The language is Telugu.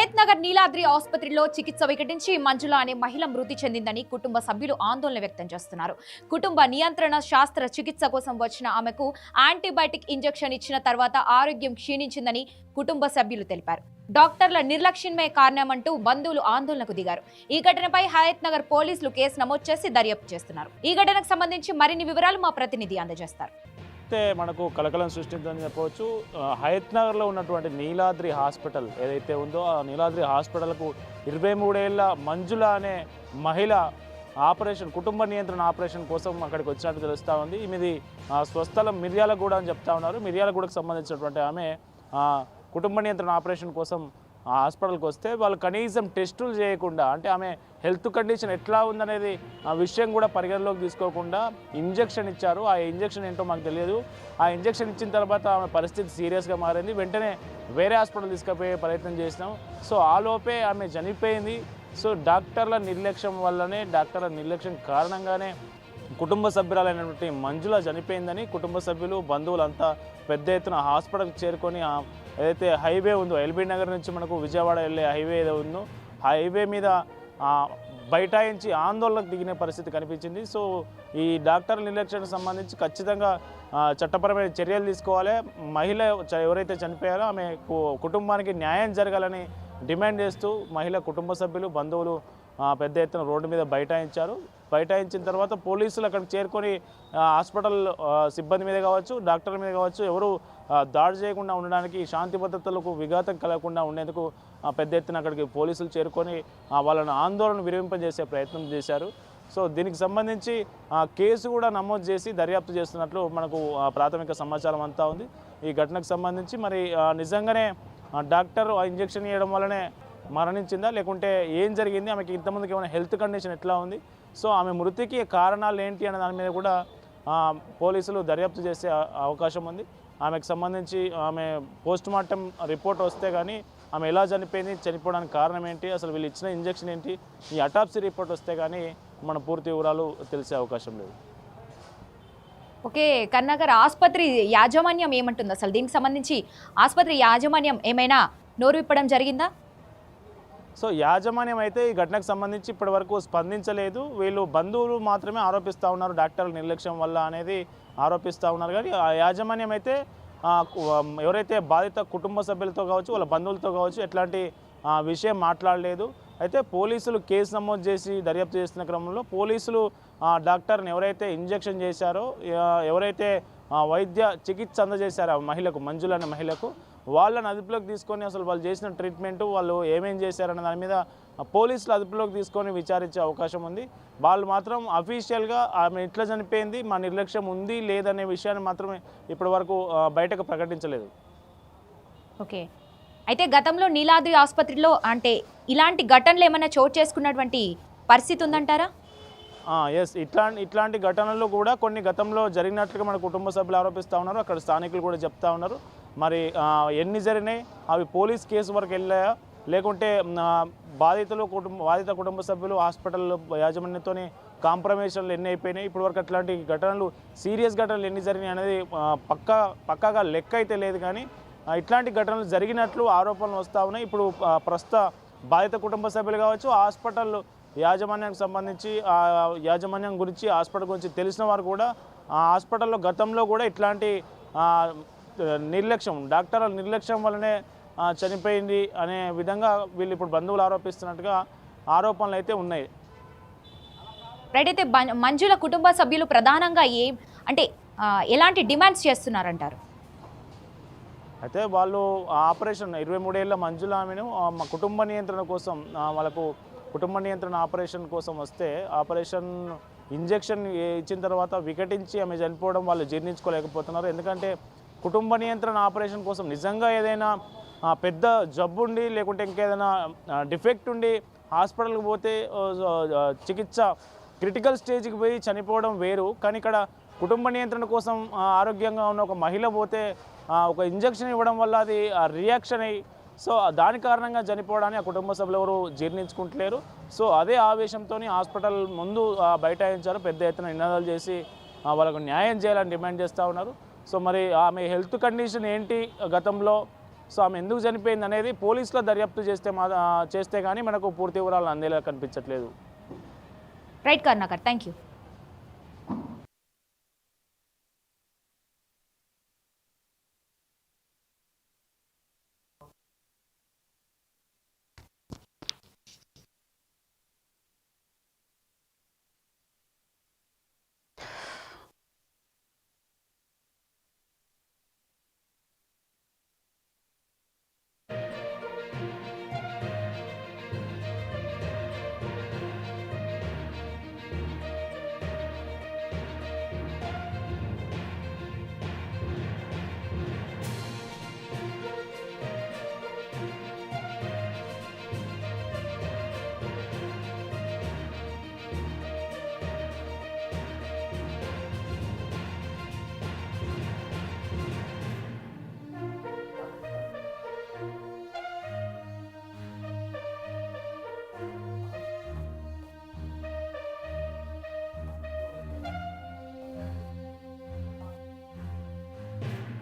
హయత్ నగర్ నీలాద్రి ఆసుపత్రిలో చికిత్స వికటించి మంజుల అనే మహిళ మృతి చెందిందని కుటుంబ సభ్యులు ఆందోళన వ్యక్తం చేస్తున్నారు. కుటుంబ నియంత్రణ శాస్త్ర చికిత్స కోసం వచ్చిన ఆమెకు యాంటీబయాటిక్ ఇంజెక్షన్ ఇచ్చిన తర్వాత ఆరోగ్యం క్షీణించిందని కుటుంబ సభ్యులు తెలిపారు. డాక్టర్ల నిర్లక్ష్యమే కారణమంటూ బంధువులు ఆందోళనకు దిగారు. ఈ ఘటనపై హయత్ నగర్ పోలీసులు కేసు నమోదు చేసి దర్యాప్తు చేస్తున్నారు. ఈ ఘటనకు సంబంధించి మరిన్ని వివరాలు మా ప్రతినిధి అందజేస్తారు. అయితే మనకు కలకలం సృష్టిందని చెప్పవచ్చు. హయత్ నగర్లో ఉన్నటువంటి నీలాద్రి హాస్పిటల్ ఏదైతే ఉందో ఆ నీలాద్రి హాస్పిటల్కు 23 ఏళ్ల మంజుల అనే మహిళ కుటుంబ నియంత్రణ ఆపరేషన్ కోసం అక్కడికి వచ్చినట్టు తెలుస్తూ ఉంది. ఇది స్వస్థలం మిర్యాలగూడ అని చెప్తా ఉన్నారు. మిర్యాలగూడకు సంబంధించినటువంటి ఆమె కుటుంబ నియంత్రణ ఆపరేషన్ కోసం ఆ హాస్పిటల్కి వస్తే వాళ్ళు కనీసం టెస్టులు చేయకుండా, అంటే ఆమె హెల్త్ కండిషన్ ఎట్లా ఉందనేది ఆ విషయం కూడా పరిగణలోకి తీసుకోకుండా ఇంజెక్షన్ ఇచ్చారు. ఆ ఇంజెక్షన్ ఏంటో మాకు తెలియదు. ఆ ఇంజెక్షన్ ఇచ్చిన తర్వాత ఆమె పరిస్థితి సీరియస్గా మారింది. వెంటనే వేరే హాస్పిటల్ తీసుకుపోయే ప్రయత్నం చేసినాం. సో ఆ లోపే ఆమె చనిపోయింది. సో డాక్టర్ల నిర్లక్ష్యం కారణంగానే కుటుంబ సభ్యురాలైనటువంటి మంజుల చనిపోయిందని కుటుంబ సభ్యులు బంధువులంతా పెద్ద ఎత్తున హాస్పిటల్కి చేరుకొని ఏదైతే హైవే ఉందో ఎల్బీ నగర్ నుంచి మనకు విజయవాడ వెళ్ళే హైవే ఏదో ఉందో హైవే మీద బైఠాయించి ఆందోళనకు దిగిన పరిస్థితి కనిపించింది. సో ఈ డాక్టర్ల నిర్లక్ష్యానికి సంబంధించి ఖచ్చితంగా చట్టపరమైన చర్యలు తీసుకోవాలి. మహిళ ఎవరైతే చనిపోయారో ఆమె కుటుంబానికి న్యాయం జరగాలని డిమాండ్ చేస్తూ మహిళ కుటుంబ సభ్యులు బంధువులు పెద్ద ఎత్తున రోడ్డు మీద బైఠాయించిన తర్వాత పోలీసులు అక్కడికి చేరుకొని హాస్పిటల్ సిబ్బంది మీద కావచ్చు, డాక్టర్ల మీద కావచ్చు, ఎవరు దాడి చేయకుండా ఉండడానికి, శాంతి భద్రతలకు విఘాతం కలగకుండా ఉండేందుకు పెద్ద ఎత్తున అక్కడికి పోలీసులు చేరుకొని వాళ్ళని ఆందోళన విరమింపజేసే ప్రయత్నం చేశారు. సో దీనికి సంబంధించి కేసు కూడా నమోదు చేసి దర్యాప్తు చేస్తున్నట్లు మనకు ప్రాథమిక సమాచారం అంతా ఉంది. ఈ ఘటనకు సంబంధించి మరి నిజంగానే డాక్టర్ ఆ ఇంజెక్షన్ ఇవ్వడం వల్లనే మరణించిందా, లేకుంటే ఏం జరిగింది, ఆమెకి ఇంతమందికి ఏమైనా హెల్త్ కండిషన్ ఎట్లా ఉంది, సో ఆమె మృతికి కారణాలు ఏంటి అనే దాని మీద కూడా పోలీసులు దర్యాప్తు చేసే అవకాశం ఉంది. ఆమెకు సంబంధించి ఆమె పోస్ట్మార్టం రిపోర్ట్ వస్తే కానీ ఆమె ఎలా చనిపోవడానికి కారణం ఏంటి, అసలు వీళ్ళు ఇచ్చిన ఇంజెక్షన్ ఏంటి, ఈ అటాప్సీ రిపోర్ట్ వస్తే కానీ మన పూర్తి వివరాలు తెలిసే అవకాశం లేదు. ఓకే, కన్నగర్ ఆసుపత్రి యాజమాన్యం ఏమంటుంది, అసలు దీనికి సంబంధించి ఆసుపత్రి యాజమాన్యం ఏమైనా నోరు విప్పడం జరిగిందా? సో యాజమాన్యం అయితే ఈ ఘటనకు సంబంధించి ఇప్పటి వరకు స్పందించలేదు. వీళ్ళు బంధువులు మాత్రమే ఆరోపిస్తూ ఉన్నారు డాక్టర్ల నిర్లక్ష్యం వల్ల అనేది ఆరోపిస్తూ ఉన్నారు. కానీ ఆ యాజమాన్యం అయితే ఎవరైతే బాధిత కుటుంబ సభ్యులతో కావచ్చు, వాళ్ళ బంధువులతో కావచ్చు ఎట్లాంటి విషయం మాట్లాడలేదు. అయితే పోలీసులు కేసు నమోదు చేసి దర్యాప్తు చేస్తున్న క్రమంలో పోలీసులు డాక్టర్ని ఎవరైతే ఇంజెక్షన్ చేశారో, ఎవరైతే వైద్య చికిత్స అందజేశారో ఆ మహిళకు, మంజుల అనే మహిళకు, వాళ్ళని అదుపులోకి తీసుకొని అసలు వాళ్ళు చేసిన ట్రీట్మెంటు, వాళ్ళు ఏమేం చేశారన్న దాని మీద పోలీసులు అదుపులోకి తీసుకొని విచారించే అవకాశం ఉంది. వాళ్ళు మాత్రం అఫీషియల్గా ఆమె ఇట్లా చనిపోయింది, మా నిర్లక్ష్యం ఉంది లేదనే విషయాన్ని మాత్రమే ఇప్పటి వరకు బయటకు ప్రకటించలేదు. ఓకే, అయితే గతంలో నీలాద్రి ఆసుపత్రిలో అంటే ఇలాంటి ఘటనలు ఏమైనా చోటు చేసుకున్నటువంటి పరిస్థితి ఉందంటారా? ఎస్, ఇట్లాంటి ఘటనలు కూడా కొన్ని గతంలో జరిగినట్లుగా మన కుటుంబ సభ్యులు ఆరోపిస్తూ ఉన్నారు. అక్కడ స్థానికులు కూడా చెప్తా ఉన్నారు. మరి ఎన్ని జరిగినాయి, అవి పోలీస్ కేసు వరకు వెళ్ళాయా, లేకుంటే బాధిత కుటుంబ సభ్యులు హాస్పిటల్ యాజమాన్యంతో కాంప్రమైజేషన్లు ఎన్ని అయిపోయినాయి, ఇప్పటి వరకు అట్లాంటి ఘటనలు, సీరియస్ ఘటనలు ఎన్ని జరిగినాయి అనేది పక్కాగా లెక్క అయితే లేదు. కానీ ఇట్లాంటి ఘటనలు జరిగినట్లు ఆరోపణలు వస్తూ ఉన్నాయి. ఇప్పుడు ప్రస్తుత బాధిత కుటుంబ సభ్యులు కావచ్చు, హాస్పిటల్ యాజమాన్యానికి సంబంధించి యాజమాన్యం గురించి, హాస్పిటల్ గురించి తెలిసిన వారు కూడా ఆ హాస్పిటల్లో గతంలో కూడా ఇట్లాంటి డాక్టర్ల నిర్లక్ష్యం వల్లనే చనిపోయింది అనే విధంగా వీళ్ళు ఇప్పుడు బంధువులు ఆరోపిస్తున్నట్టుగా ఆరోపణలు అయితే ఉన్నాయి. రైట్, అయితే మంజుల కుటుంబ సభ్యులు ప్రధానంగా ఎలాంటి డిమాండ్స్ చేస్తున్నారంటారు? అయితే వాళ్ళు ఆపరేషన్ 23 ఏళ్ల మంజుల ఆమెను కుటుంబ నియంత్రణ కోసం, వాళ్ళకు కుటుంబ నియంత్రణ ఆపరేషన్ కోసం వస్తే ఆపరేషన్ ఇంజెక్షన్ ఇచ్చిన తర్వాత వికటించి ఆమె చనిపోవడం వాళ్ళు జీర్ణించుకోలేకపోతున్నారు. ఎందుకంటే కుటుంబ నియంత్రణ ఆపరేషన్ కోసం నిజంగా ఏదైనా పెద్ద జబ్బు ఉండి, లేకుంటే ఇంకేదైనా డిఫెక్ట్ ఉండి హాస్పిటల్కి పోతే చికిత్స క్రిటికల్ స్టేజ్కి పోయి చనిపోవడం వేరు. కానీ ఇక్కడ కుటుంబ నియంత్రణ కోసం ఆరోగ్యంగా ఉన్న ఒక మహిళ పోతే ఒక ఇంజెక్షన్ ఇవ్వడం వల్ల అది రియాక్షన్ అయ్యి, సో దాని కారణంగా చనిపోవడాన్ని ఆ కుటుంబ సభ్యులు ఎవరు జీర్ణించుకుంటలేరు. సో అదే ఆవేశంతో హాస్పిటల్ ముందు బైఠాయించారు, పెద్ద ఎత్తున నినాదాలు చేసి వాళ్ళకు న్యాయం చేయాలని డిమాండ్ చేస్తూ ఉన్నారు. సో మరి ఆమె హెల్త్ కండిషన్ ఏంటి, గతంలో సో ఆమె ఎందుకు చనిపోయింది అనేది పోలీసుల దర్యాప్తు చేస్తే కానీ మనకు పూర్తి వివరాలు అందేలా కనిపించట్లేదు. Right Karnakar, thank you.